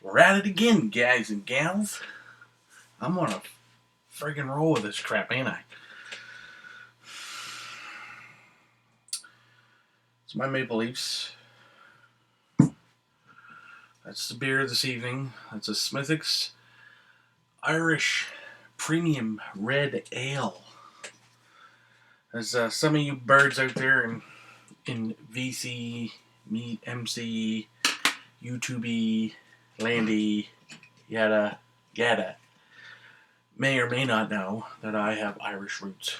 We're at it again, guys and gals. I'm on a friggin' roll with this crap, ain't I? It's my Maple Leafs. That's the beer this evening. That's a Smithwick's Irish Premium Red Ale. There's some of you birds out there in VC, MC, YouTube, Landy, yada, yada, may or may not know that I have Irish roots.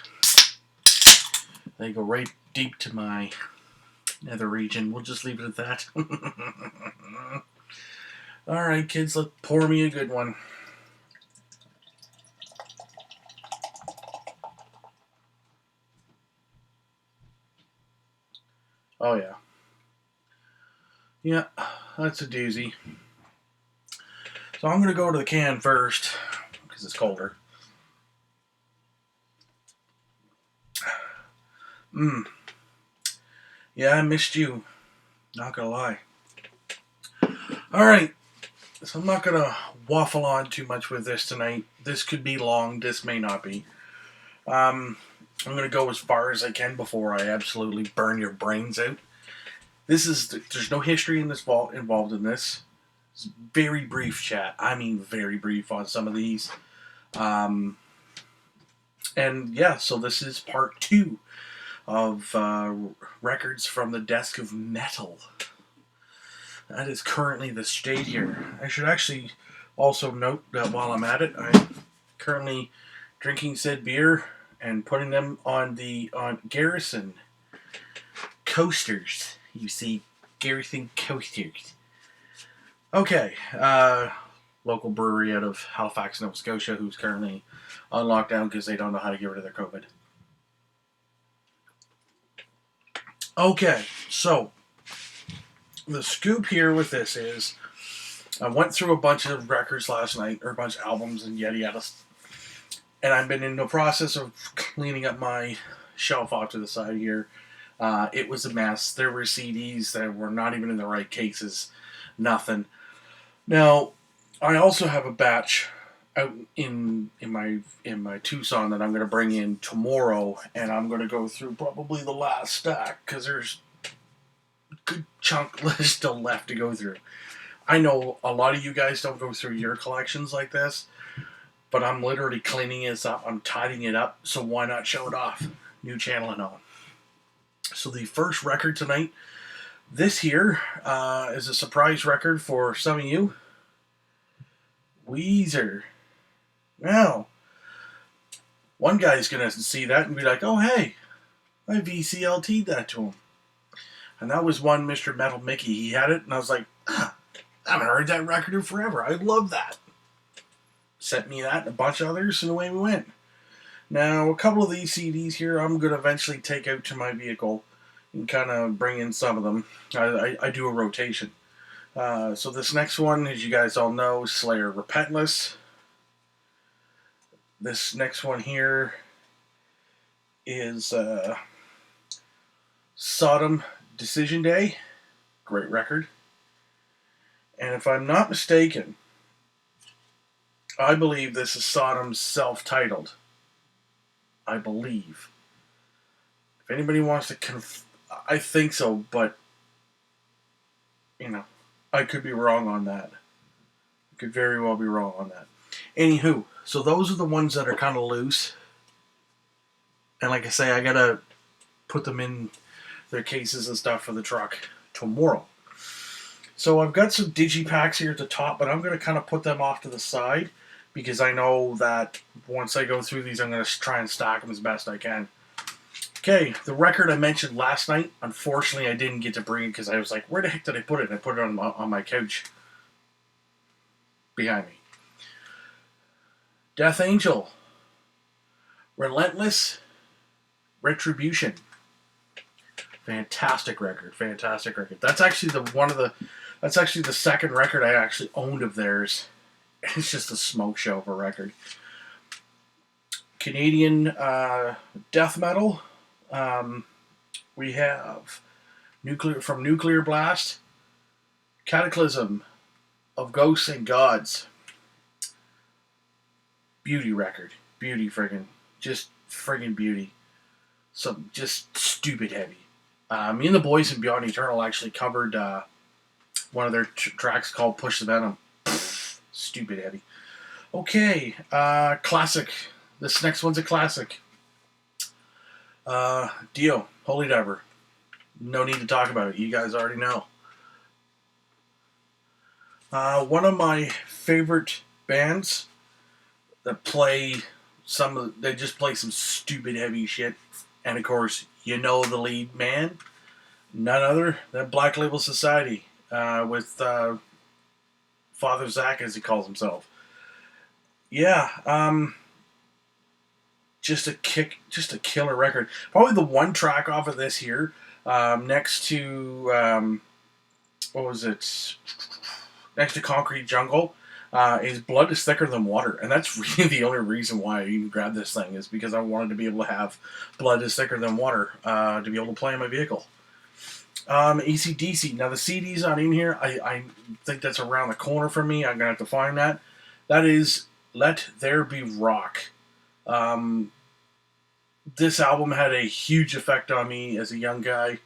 They go right deep to my nether region. We'll just leave it at that. Alright, kids, let's pour me a good one. Oh, yeah. Yeah, that's a doozy. So I'm going to go to the can first, because it's colder. Yeah, I missed you. Not going to lie. Alright, so I'm not going to waffle on too much with this tonight. This could be long, this may not be. I'm going to go as far as I can before I absolutely burn your brains out. There's no history in this involved in this. It's very brief chat. I mean very brief on some of these. And yeah, so this is part 2 of records from the desk of metal. That is currently the state here. I should actually also note that while I'm at it, I'm currently drinking said beer and putting them on Garrison coasters. You see, Garrison coasters. Okay, local brewery out of Halifax, Nova Scotia, who's currently on lockdown because they don't know how to get rid of their COVID. Okay, so the scoop here with this is I went through a bunch of records last night, or a bunch of albums and yada yada, and I've been in the process of cleaning up my shelf off to the side here. It was a mess. There were CDs that were not even in the right cases. Nothing. Now, I also have a batch out in my Tucson that I'm going to bring in tomorrow, and I'm going to go through probably the last stack because there's a good chunk still left to go through. I know a lot of you guys don't go through your collections like this, but I'm literally cleaning this up. I'm tidying it up, so why not show it off? New channel and all. So the first record tonight, this here is a surprise record for some of you. Weezer. Now, one guy's going to see that and be like, oh, hey, I VCLT'd that to him. And that was one Mr. Metal Mickey. He had it, and I was like, I haven't heard that record in forever. I love that. Sent me that and a bunch of others, and away we went. Now, a couple of these CDs here I'm going to eventually take out to my vehicle and kind of bring in some of them. I do a rotation. So this next one, as you guys all know, Slayer Repentless. This next one here is Sodom Decision Day. Great record. And if I'm not mistaken, I believe this is Sodom's self-titled. I believe. If anybody wants to I think so, but you know, I could be wrong on that. I could very well be wrong on that. Anywho, so those are the ones that are kind of loose. And like I say, I gotta put them in their cases and stuff for the truck tomorrow. So I've got some digipacks here at the top, but I'm gonna kind of put them off to the side because I know that once I go through these, I'm going to try and stack them as best I can. Okay, the record I mentioned last night, unfortunately I didn't get to bring it because I was like, where the heck did I put it? And I put it on my couch behind me. Death Angel. Relentless Retribution. Fantastic record. Fantastic record. That's actually the second record I actually owned of theirs. It's just a smoke show of a record. Canadian death metal. We have Nuclear Blast, Cataclysm, of Ghosts and Gods. Beauty record. Beauty friggin'. Just friggin' beauty. Some just stupid heavy. Me and the boys in Beyond Eternal actually covered one of their tracks called Push the Venom. Stupid heavy. Okay, classic. This next one's a classic. Dio, Holy Diver. No need to talk about it. You guys already know. One of my favorite bands that play they just play some stupid heavy shit. And of course, you know the lead man. None other than Black Label Society with Father Zach, as he calls himself. Yeah, just a killer record. Probably the one track off of this here, next to what was it? Next to Concrete Jungle, is Blood is Thicker Than Water, and that's really the only reason why I even grabbed this thing is because I wanted to be able to have Blood is Thicker Than Water to be able to play in my vehicle. AC/DC. Now the CD's not in here. I think that's around the corner from me. I'm gonna have to find that. That is Let There Be Rock. This album had a huge effect on me as a young guy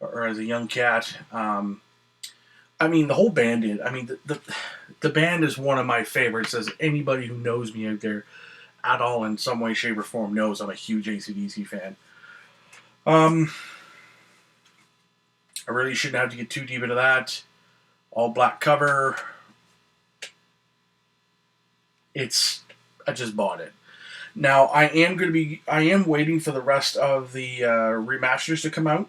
or as a young cat. I mean, the whole band did. I mean, the band is one of my favorites. As anybody who knows me out there at all in some way, shape, or form knows I'm a huge AC/DC fan. I really shouldn't have to get too deep into that. All black cover. I just bought it. Now I am waiting for the rest of the remasters to come out.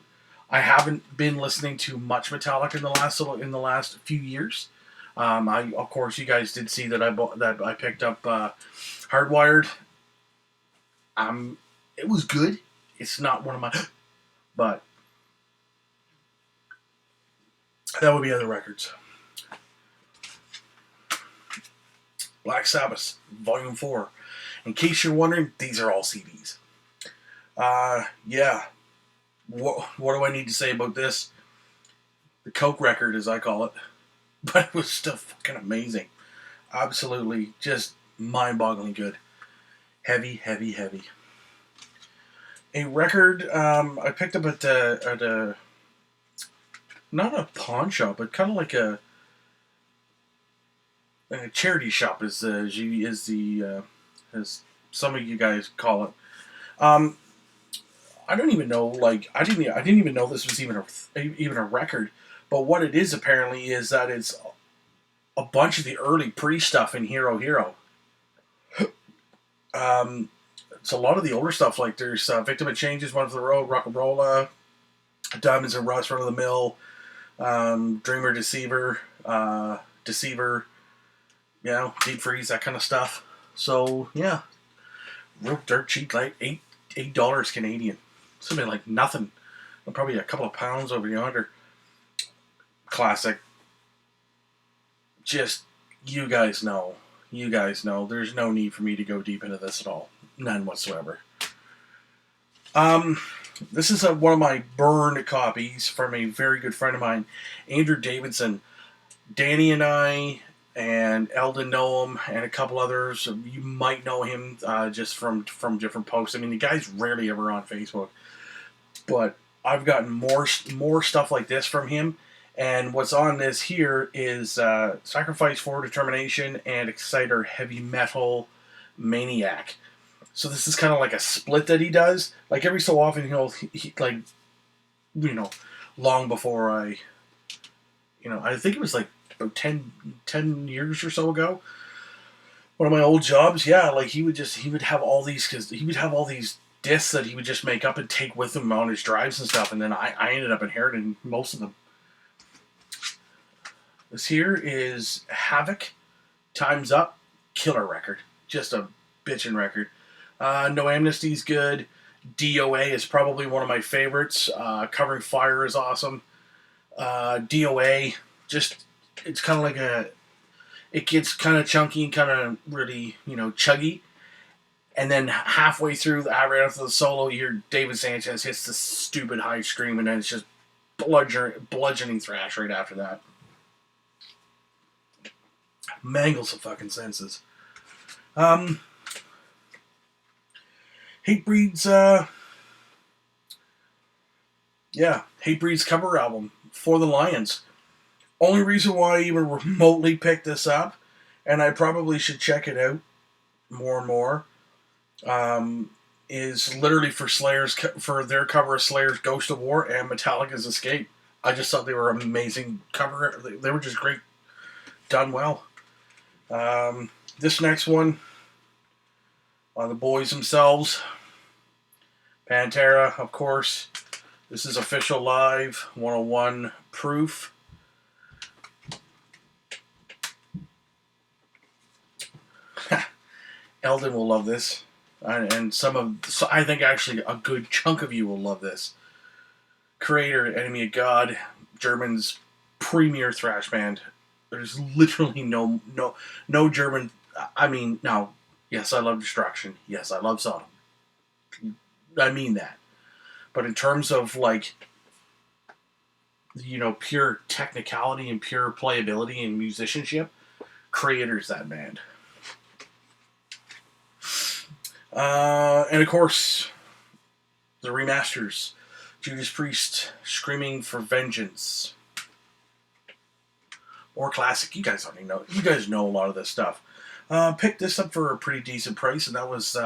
I haven't been listening to much Metallica in the last few years. Of course, you guys did see that I picked up Hardwired. It was good. It's not one of my, but that would be other records. Black Sabbath, Volume 4. In case you're wondering, these are all CDs. Yeah. What do I need to say about this? The Coke record, as I call it. But it was still fucking amazing. Absolutely just mind-boggling good. Heavy, heavy, heavy. A record I picked up at a not a pawn shop, but kind of like a charity shop, as some of you guys call it. I don't even know. Like I didn't even know this was even a record. But what it is apparently is that it's a bunch of the early pre-stuff in Hero Hero. It's a lot of the older stuff. Like there's Victim of Changes, One for the Road, Rock'n'Rolla, Diamonds and Rust, Run of the Mill, Dreamer, Deceiver, Deep Freeze, that kind of stuff. So yeah, real dirt cheap, like $8 Canadian. Something like nothing. Probably a couple of pounds over yonder. Classic. Just you guys know. There's no need for me to go deep into this at all. None whatsoever. This is one of my burned copies from a very good friend of mine, Andrew Davidson. Danny and I and Eldon know him, and a couple others. You might know him just from different posts. I mean, the guy's rarely ever on Facebook, but I've gotten more stuff like this from him. And what's on this here is Sacrifice for Determination and Exciter Heavy Metal Maniac. So this is kind of like a split that he does. Like every so often long before I think it was like about 10 years or so ago. One of my old jobs, yeah, like he would have all these, because he would have all these discs that he would just make up and take with him on his drives and stuff, and then I ended up inheriting most of them. This here is Havoc, Time's Up, killer record. Just a bitchin' record. No Amnesty's good. DOA is probably one of my favorites. Covering Fire is awesome. DOA, it's kind of like it gets kind of chunky and kind of really, chuggy. And then halfway through, right after the solo, you hear David Sanchez hits the stupid high scream, and then it's just bludgeoning thrash right after that. Mangles the fucking senses. Um, Hatebreed's, Hatebreed's cover album, For the Lions. Only reason why I even remotely picked this up, and I probably should check it out more and more, is literally for their cover of Slayer's Ghost of War and Metallica's Escape. I just thought they were amazing cover. They were just great, done well. This next one, the boys themselves, Pantera, of course. This is Official Live 101 Proof. Eldon will love this, and I think actually a good chunk of you will love this. Kreator, Enemy of God, German's premier thrash band. There's literally no German. I mean, now, yes, I love Destruction. Yes, I love Sodom. I mean that. But in terms of, like, pure technicality and pure playability and musicianship, Kreator's that band. And of course, the remasters. Judas Priest, Screaming for Vengeance. Or classic. You guys already know. You guys know a lot of this stuff. Picked this up for a pretty decent price, and that was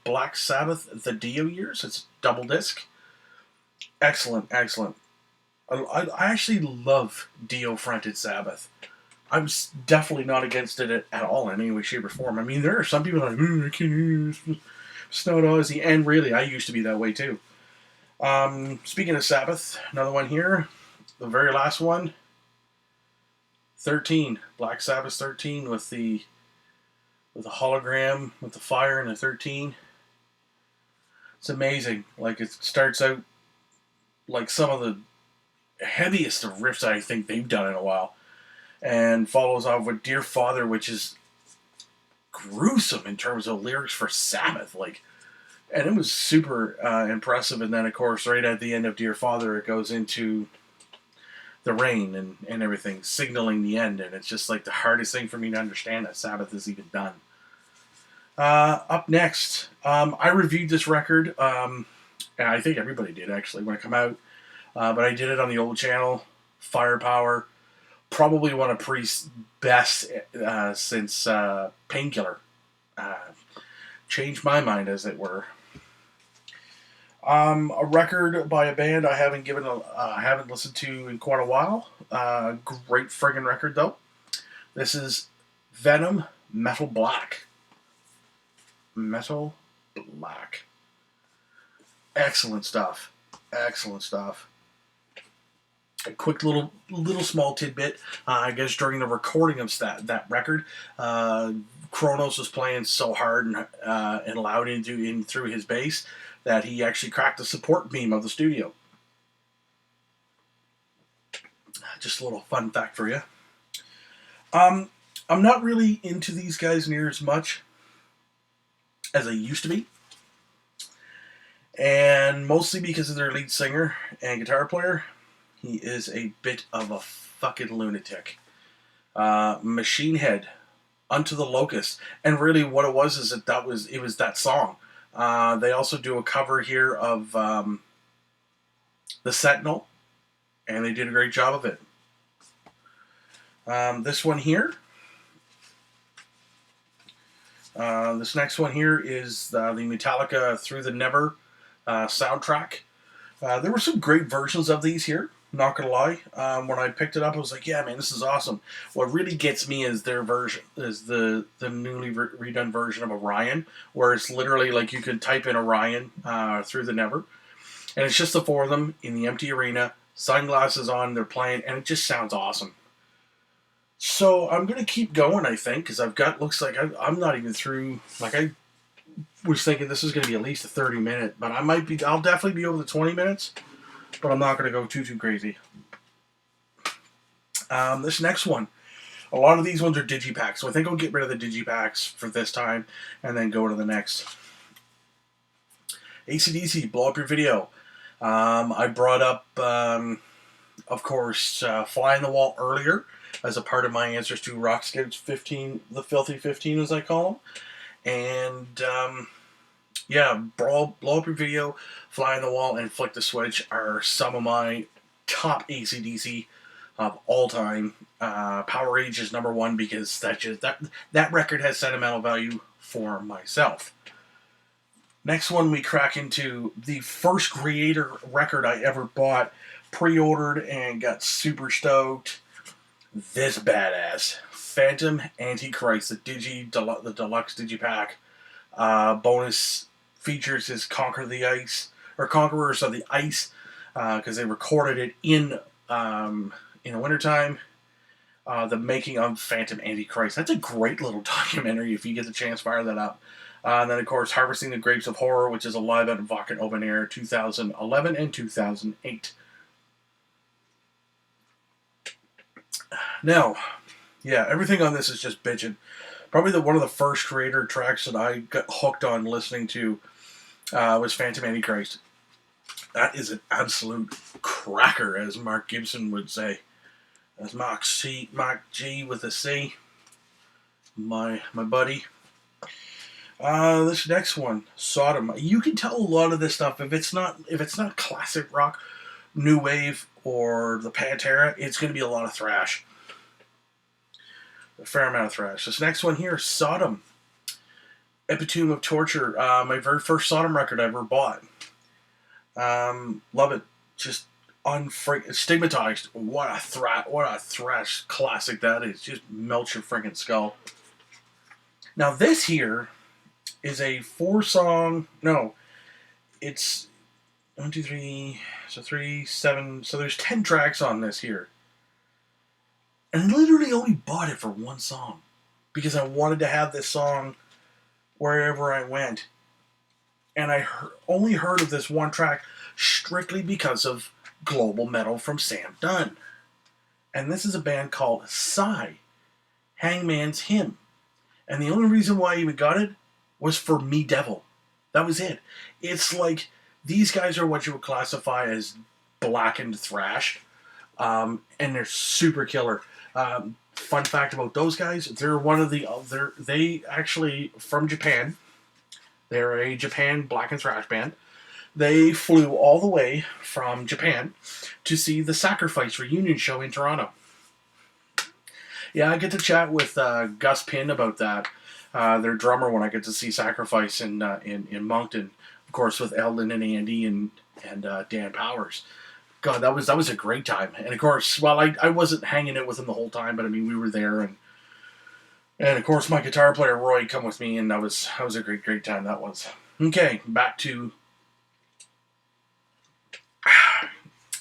Black Sabbath, The Dio Years. It's double disc. Excellent. I actually love Dio fronted Sabbath. I'm definitely not against it at all in any way, shape, or form. I mean, there are some people like, I can't Snow Ozzy, and really, I used to be that way too. Speaking of Sabbath, another one here, the very last one, 13, Black Sabbath 13 with the hologram, with the fire and the 13. It's amazing. Like, it starts out like some of the heaviest of riffs I think they've done in a while, and follows off with Dear Father, which is gruesome in terms of lyrics for Sabbath, and it was super impressive. And then, of course, right at the end of Dear Father, it goes into the rain and everything, signaling the end, and it's just like the hardest thing for me to understand that Sabbath is even done. Up next, I reviewed this record, and I think everybody did actually when it came out, but I did it on the old channel, Firepower. Probably one of Priest's best since Painkiller. Changed my mind, as it were. A record by a band I haven't listened to in quite a while. Great friggin' record though. This is Venom, Metal Black. Metal Black. Excellent stuff. A quick little small tidbit. I guess during the recording of that record, Kronos was playing so hard and loud in through his bass that he actually cracked the support beam of the studio. Just a little fun fact for you. I'm not really into these guys near as much as I used to be, and mostly because of their lead singer and guitar player. He is a bit of a fucking lunatic. Machine Head, Unto the Locust. And really what it was is it was that song. They also do a cover here of The Sentinel, and they did a great job of it. This one here. This next one here is the Metallica Through the Never soundtrack. There were some great versions of these here. Not gonna lie. When I picked it up, I was like, "Yeah, man, this is awesome." What really gets me is their version, is the newly redone version of Orion, where it's literally like you could type in Orion Through the Never, and it's just the four of them in the empty arena, sunglasses on, they're playing, and it just sounds awesome. So I'm gonna keep going, I think, because looks like I'm not even through. Like, I was thinking this is gonna be at least a 30-minute, but I'll definitely be over the 20 minutes. But I'm not going to go too crazy. This next one, a lot of these ones are digipacks, so I think I'll get rid of the digipacks for this time and then go to the next. AC/DC, Blow Up Your Video. I brought up Of course, Fly on the Wall earlier as a part of my answers to Rock Scouts 15, the Filthy 15 as I call them. And yeah, Blow Up Your Video, Fly on the Wall, and Flick the Switch are some of my top AC/DC of all time. Power Rage is number one because that record has sentimental value for myself. Next one, we crack into the first Creator record I ever bought, pre-ordered, and got super stoked. This badass Phantom Antichrist, the deluxe digipack. Bonus features is Conquer the Ice, or Conquerors of the Ice, because they recorded it in the wintertime. The making of Phantom Antichrist. That's a great little documentary. If you get the chance, fire that up. And then, of course, Harvesting the Grapes of Horror, which is a live at Wacken Open Air 2011 and 2008. Now, yeah, everything on this is just bitchin'. Probably one of the first Creator tracks that I got hooked on listening to was Phantom Antichrist. That is an absolute cracker, as Mark Gibson would say. That's Mark G with a C. My buddy. This next one, Sodom. You can tell a lot of this stuff if it's not classic rock, new wave, or the Pantera, it's going to be a lot of thrash. A fair amount of thrash. This next one here, Sodom. Epitome of Torture. My very first Sodom record I ever bought. Love it. Just Stigmatized. What a thrash classic that is. Just melts your freaking skull. Now this here is a 4-song. No, it's 1, 2, 3. So 3, 7. So there's 10 tracks on this here. And I literally only bought it for one song because I wanted to have this song wherever I went. And I only heard of this one track strictly because of Global Metal from Sam Dunn. And this is a band called Sigh, Hangman's Hymn. And the only reason why I even got it was for Me Devil. That was it. It's like these guys are what you would classify as blackened thrash. And they're super killer. Fun fact about those guys, they actually from Japan. They're a Japan black and thrash band. They flew all the way from Japan to see the Sacrifice reunion show in Toronto. Yeah, I get to chat with Gus Pinn about that. Their drummer when I get to see Sacrifice in Moncton, of course, with Eldon and Andy and Dan Powers. God, that was a great time. And of course, well, I wasn't hanging out with them the whole time, but I mean, we were there, and of course, my guitar player Roy come with me, and that was a great time. That was. Okay, back to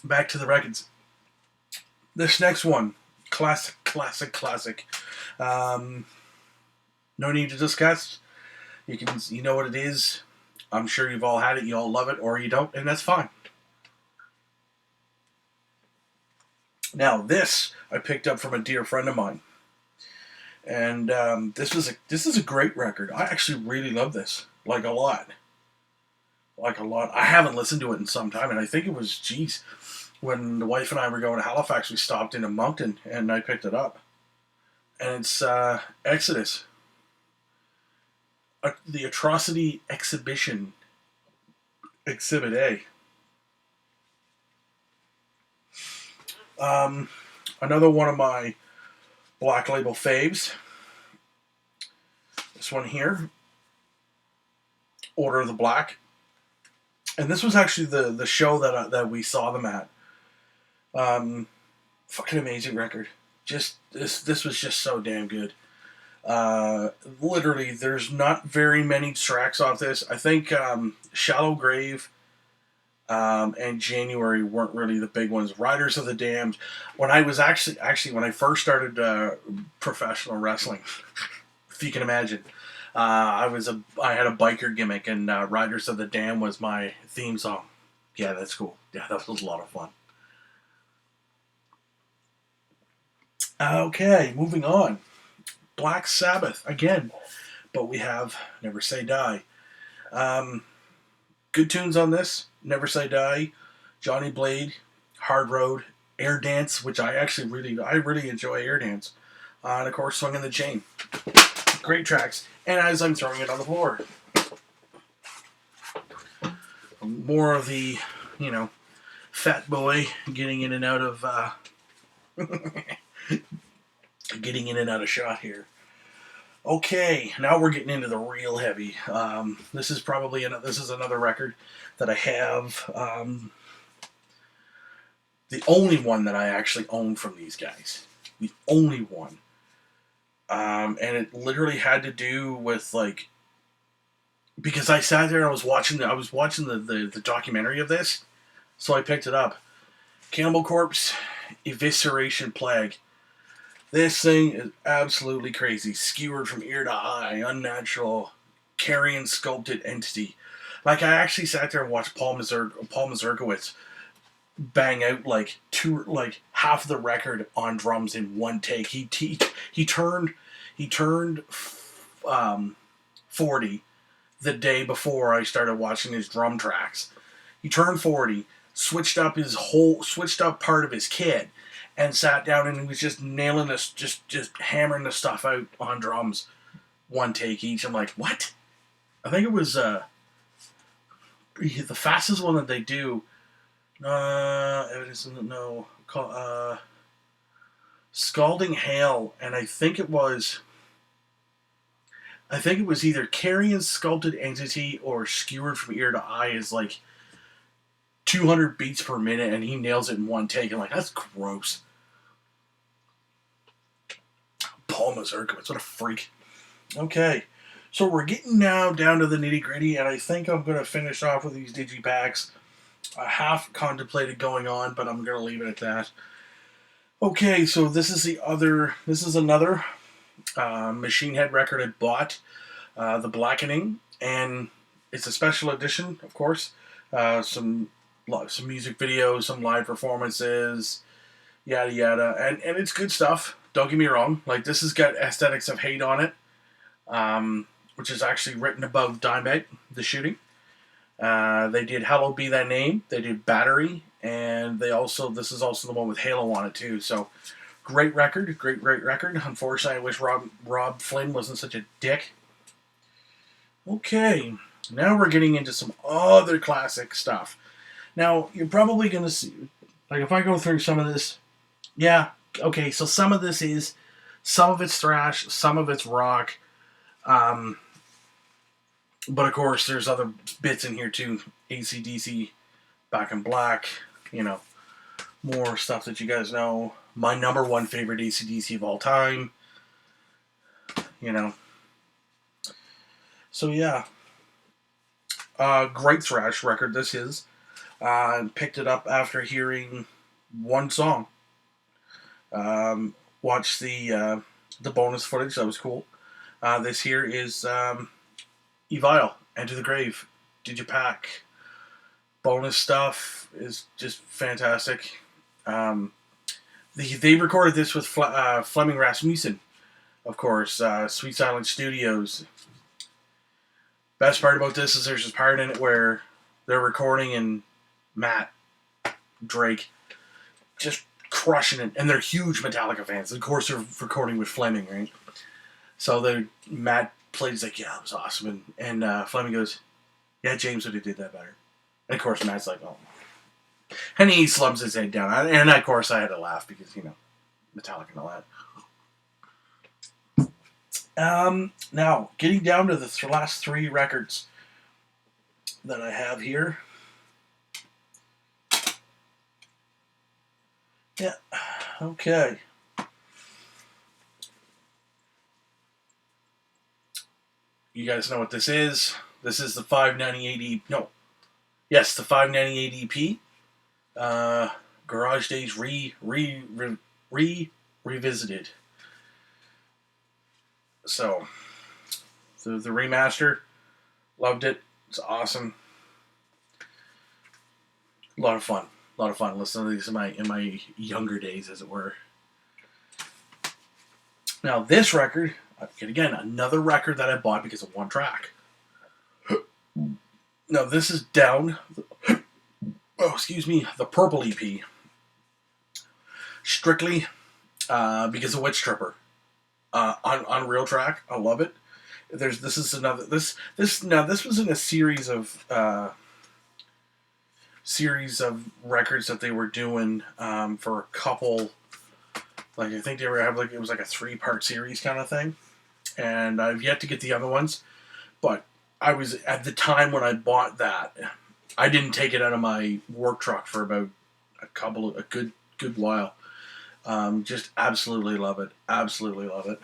the records. This next one, classic. No need to discuss. You know what it is. I'm sure you've all had it. You all love it, or you don't, and that's fine. Now, this I picked up from a dear friend of mine, and this is a great record. I actually really love this, like a lot. I haven't listened to it in some time, and I think it was, when the wife and I were going to Halifax, we stopped into Moncton, and I picked it up, and it's Exodus, the Atrocity Exhibition, Exhibit A. Another one of my Black Label faves. This one here, Order of the Black, and this was actually the show that we saw them at. Fucking amazing record. Just this was just so damn good. Literally, there's not very many tracks off this. I think Shallow Grave and January weren't really the big ones. Riders of the Damned. When I was actually when I first started professional wrestling, if you can imagine, I had a biker gimmick, and Riders of the Damned was my theme song. Yeah, that's cool. Yeah, that was a lot of fun. Okay, moving on. Black Sabbath again, but we have Never Say Die. Good tunes on this. Never Say Die, Johnny Blade, Hard Road, Air Dance, which I really enjoy Air Dance. And of course, Swinging the Chain. Great tracks. And as I'm throwing it on the floor, more of the, fat boy getting in and out of getting in and out of shot here. Okay, now we're getting into the real heavy. This is another record that I have. The only one that I actually own from these guys. The only one. And it literally had to do with because I sat there and I was watching the documentary of this, so I picked it up. Cannibal Corpse, Evisceration Plague. This thing is absolutely crazy. Skewered from ear to eye, unnatural, carrion sculpted entity. I actually sat there and watched Paul Mazurkiewicz bang out half the record on drums in one take. He turned 40 the day before I started watching his drum tracks. He turned 40, switched up part of his kit, and sat down and he was just nailing this, just hammering the stuff out on drums, one take each. I'm like, what? I think it was the fastest one that they do. Evidence no. Scalding Hail, and I think it was either Carrion Sculpted Entity or Skewered from Ear to Eye is 200 beats per minute, and he nails it in one take. I'm like, that's gross. Paul Mazurkiewicz, what a freak. Okay, so we're getting now down to the nitty gritty, and I think I'm going to finish off with these digipacks. I half contemplated going on, but I'm going to leave it at that. Okay, so this is another Machine Head record I bought, The Blackening, and it's a special edition, of course. Some music videos, some live performances, yada yada, and it's good stuff. Don't get me wrong. This has got Aesthetics of Hate on it, which is actually written about Dimebag, the shooting. They did Hallowed Be Thy Name. They did Battery, and this is also the one with Halo on it too. So, great record. Unfortunately, I wish Rob Flynn wasn't such a dick. Okay, now we're getting into some other classic stuff. Now, you're probably going to see, if I go through some of this, yeah, okay, so some of it's thrash, some of it's rock, but of course, there's other bits in here too. AC/DC, Back in Black, more stuff that you guys know. My number one favorite AC/DC of all time, So yeah, great thrash record this is. Picked it up after hearing one song. Watched the bonus footage, that was cool. This here is Evile, Enter the Grave, Digipack. Bonus stuff is just fantastic. They recorded this with Fleming Rasmussen, of course, Sweet Silence Studios. Best part about this is there's this part in it where they're recording and Matt Drake just crushing it, and they're huge Metallica fans. Of course, they're recording with Fleming, right? So Matt plays yeah, that was awesome, and Fleming goes, yeah, James would have did that better. And of course, Matt's like, oh, and he slumps his head down, and of course, I had to laugh because Metallica and all that. Now, getting down to the last three records that I have here. Yeah, okay. You guys know what this is. This is the 598 EP. Yes, the 598 EP. Garage Days revisited. So, the remaster, loved it. It's awesome. A lot of fun listening to these in my younger days, as it were. Now, this record, again, another record that I bought because of one track. Now, this is Down, the Purple EP. strictly because of Witch Tripper on Real Track. I love it. This was in a series of records that they were doing for a couple. Like I think they were having it was like a 3-part series kind of thing, and I've yet to get the other ones. But I was at the time when I bought that, I didn't take it out of my work truck for about a good while. Just absolutely love it. Absolutely love it.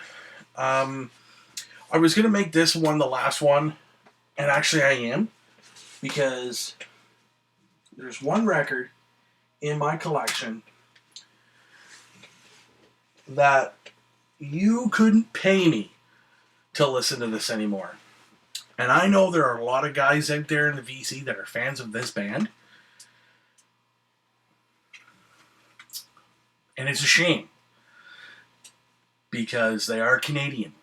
I was gonna make this one the last one, and actually I am, because there's one record in my collection that you couldn't pay me to listen to this anymore. And I know there are a lot of guys out there in the VC that are fans of this band. And it's a shame, because they are Canadian.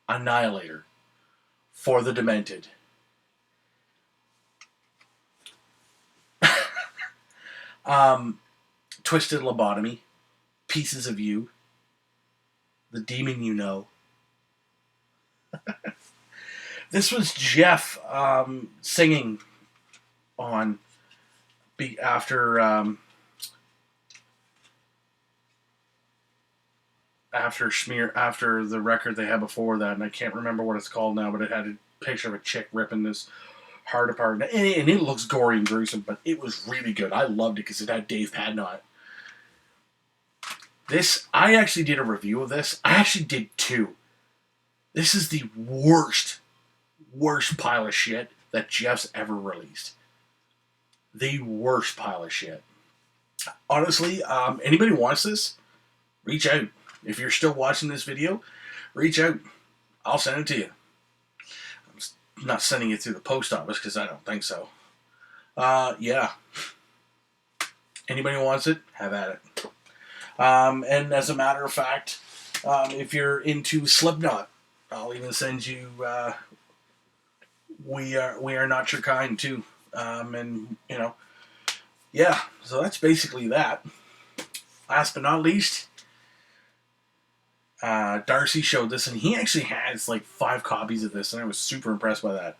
Annihilator for the Demented. Twisted Lobotomy, Pieces of You, The Demon You Know. This was Jeff singing on after the record they had before that, and I can't remember what it's called now, but it had a picture of a chick ripping this heart apart, and it looks gory and gruesome, but it was really good. I loved it because it had Dave Padden on it. This, I actually did a review of this. I actually did 2. This is the worst pile of shit that Jeff's ever released. The worst pile of shit. Honestly, anybody wants this, reach out. If you're still watching this video, reach out. I'll send it to you. I'm not sending it through the post office because I don't think so. Yeah. Anybody wants it, have at it. And as a matter of fact, if you're into Slipknot, I'll even send you We Are Not Your Kind too. And you know, yeah. So that's basically that. Last but not least, Darcy showed this, and he actually has like 5 copies of this, and I was super impressed by that.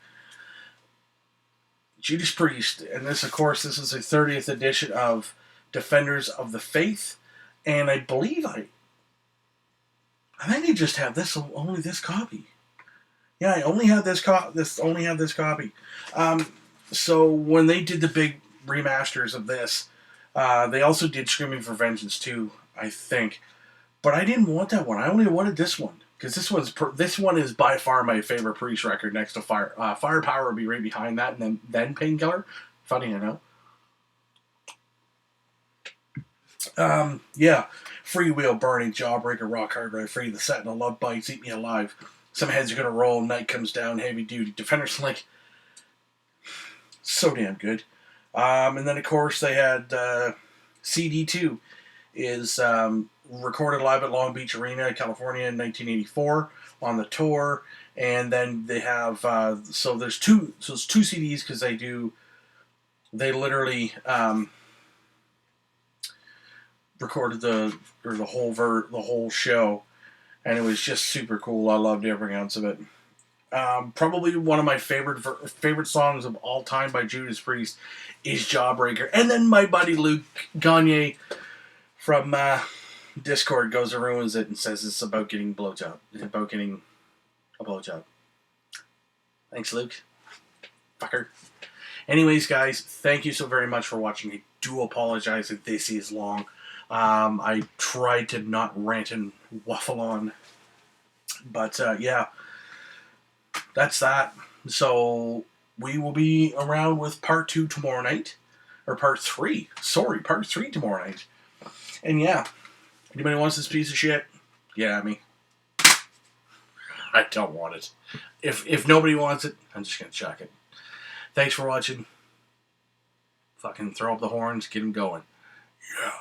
Judas Priest, and this, of course, this is a 30th edition of Defenders of the Faith, and I believe I think they just have this, only this copy. Yeah, I only have this copy. So when they did the big remasters of this, they also did Screaming for Vengeance too, I think. But I didn't want that one. I only wanted this one, because this one is by far my favorite Priest record next to Firepower would be right behind that, and then Painkiller. Funny, I know. Yeah. Freewheel, Burning, Jawbreaker, Rock Hard, Ride Free, The Sentinel, Love Bites, Eat Me Alive. Some Heads Are Gonna Roll, Night Comes Down, Heavy Duty, Defenders, like, so damn good. And then, of course, they had CD2 is recorded live at Long Beach Arena, California in 1984 on the tour. And then they have, so there's two CDs, because they literally recorded the whole show, and it was just super cool. I loved every ounce of it. Probably one of my favorite songs of all time by Judas Priest is Jawbreaker. And then my buddy Luke Gagne from Discord goes and ruins it and says it's about getting a blowjob. Thanks, Luke. Fucker. Anyways, guys, thank you so very much for watching. I do apologize if this is long. I tried to not rant and waffle on. But, yeah. That's that. So, we will be around with part 2 tomorrow night. Or part 3. Sorry, part 3 tomorrow night. And yeah, anybody wants this piece of shit? Get at me. I don't want it. If nobody wants it, I'm just going to chuck it. Thanks for watching. Fucking throw up the horns, get them going. Yeah.